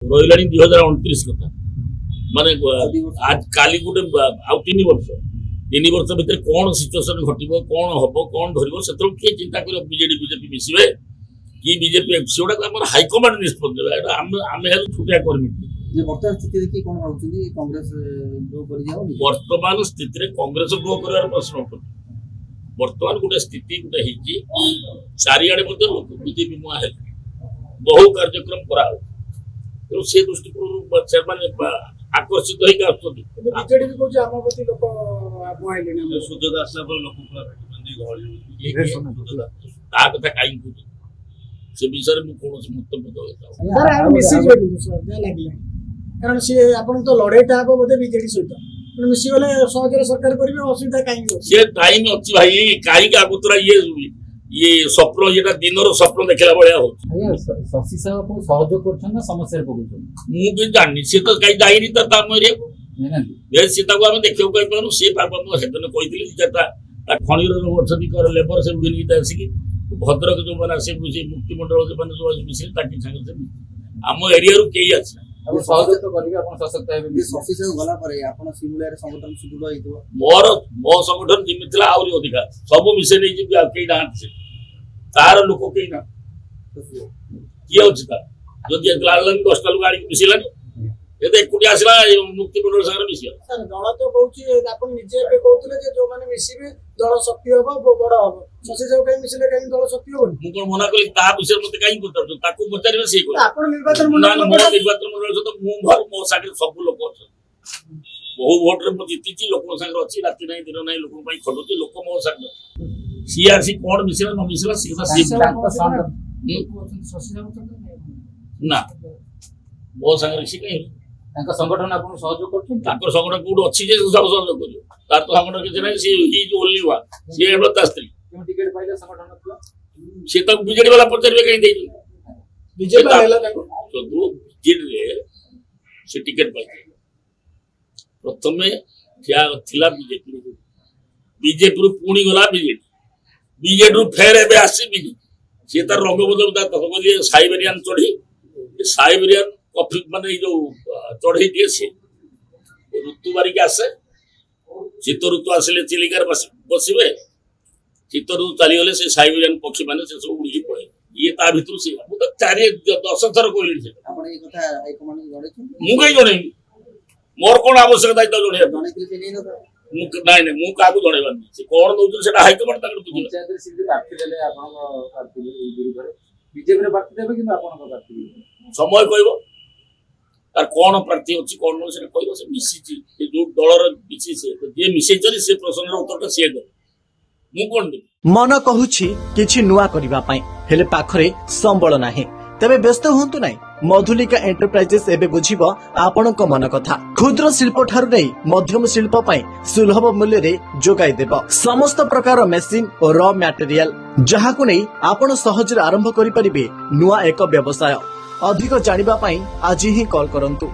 रही 2029 कथा माने आज काली गोटे आउ 3 वर्ष भितर कौन सिचुएशन घटिबो कौन हबो कौन धरिबो सेतरो के चिंता करियो बीजेपी मिसिबे कि बीजेपी सेउडा हमर हाई कमांड निष्पत्ति एटा हम हेल छुटिया कर्मी जे वर्तमान स्थिति देखि कोन भाउछथि कांग्रेस ग्रो करि जाओ वर्तमान स्थिति रे कांग्रेस ग्रो करबार प्रश्न उठो वर्तमान गोटे स्थिति गोटे हिची चारियाडे मध्ये लोक बीजेपी मुआ हे बहु कार्यक्रम करा तो से दृष्टिकोण चेयरमैन आकर्षित होई आछथि बीजेडी भी कहूँ आम प्रति लोक बुआइले सुजोदा आसला लोक पूरा भेटबंदी गहଳି ता कथा काई कहू से विषय में कौन मंतव्य दे सर हम मिसी जोडी सर दे लागले कारण से आपण तो लड़ाईटा हबो बोधे बीजेडी सहित मिसी गले सहजरे सरकार करिवे असुविधा काई हो से टाइम अछि भाई काई का गुतरा ये स्वप्न जेटा दिनर स्वप्न देखला बळिया हो शशि साहब को सहयोग करछन ना समस्या पकउछन मु के जानि से तो काई जाईनी त ता मरे ये सीता को हम देखियो कहि पानु से पापा मु हेतन कहितली जेटा खणीर वर्षदी कर लेबर से बिनगीता आसी भद्रक जो बना से मुक्ति मंडल जो बना जो मिसे ताकि संगे से हम एरिया रु केई अछि अब सहयोग तो करिवे अपन सशक्त हेबे जे शशि साहब गला परे आपण सिमुलार संगठन सुदृढ होइतो मो संगठन जिमितला आउरी अधिकार सब मिसे नै जे केई डांट से तार लोक केई ना किए अछि ता जदि लालन 10 टा गाड़ी मिसिलानी एते कुटी आसला मुक्ति मंडल संगे मिसिया सर दल तो कहूची आपण निजे पे कहउतले जे जो माने मिसिबे दल शक्ति होबो बड़ होबो शशि साहब कहीं मिसिले कहीं दल शक्ति होबो मु कोन मना कली ता विषय मते काई बताउ ताकू बचारिबे से को आपण निर्वाचन ना मंडल मो निर्वाचन मंडल तो मु भर मो सागे सब लोक अछि बहु वोट रे मु जितिची लोक संगे अछि राति नै दिन नै लोक पई खडुची लोक मो संगे सीआरसी कोन मिसिला न मिसिला सीधा शशि साहब ना मो संगे सी कहीं तांका संगठन आपन सहयोग करछन ताकर संगठन कोड अछि जे सब सहयोग करियो तार तो संगठन के नै सी ही जो ओनली वन सी एबता स्त्री क्यों टिकट पाइले संगठन नथला से तो बीजेडी वाला पचरबे कहीं देई बीजेपी लेला ताको तो दो जिन रे से टिकट पाइ प्रथमे क्या थिला बीजेपी रु पुणी गला बीजेडी रु फेर एबे आसी बीजेपी से तार रंग बदल ता तो बोली साइबेरियन चढ़ी साइबेरियन कॉफी माने जो चढ़ई दिए से ऋतु बारी के आसे शीत ऋतु आसले चिलिकार बसिबे शीत ऋतु चली गले से साइबेरियन पक्षी माने से सब उड़ी पड़े ये ता भितर से मु तो 10 थर कहली से आपण ए कथा हाई कमांड जणे छु मु कई जणे मोर कोन आवश्यक दायित्व जणे जणे के नै न मु नाही नाही मु काबू जणेबार से कोन दउछ सेटा हाई कमांड तक बुझिला पंचायत रे सिद्धि प्रार्थी देले आपन प्रार्थी विरुद्ध बीजेपी रे प्रार्थी देबे कि आपन प्रार्थी समय कहबो तार कोन प्रार्थी अछि कोन न से कहबो से मिसिची ए जो दलर मिसी से जे मिसे चली से प्रश्नर उत्तर से दे मु कोन दे मन कहूछि किछि नुआ करिबा पई हेले पाखरे संबळ नाही तबे व्यस्त हुंतु नाही मधुलिका एंटरप्राइजेस एबे बुझिबो आपणक मन कथा क्षुद्र शिल्प ठारु नै मध्यम शिल्प पई सुलभ मूल्य रे जोगाई देबो समस्त प्रकार मेसिन और रॉ मटेरियल जहाकु नै आपण सहज रे आरंभ करि परिबे नुआ एक व्यवसाय अधिक जानिबा पई आज ही कॉल करंतु।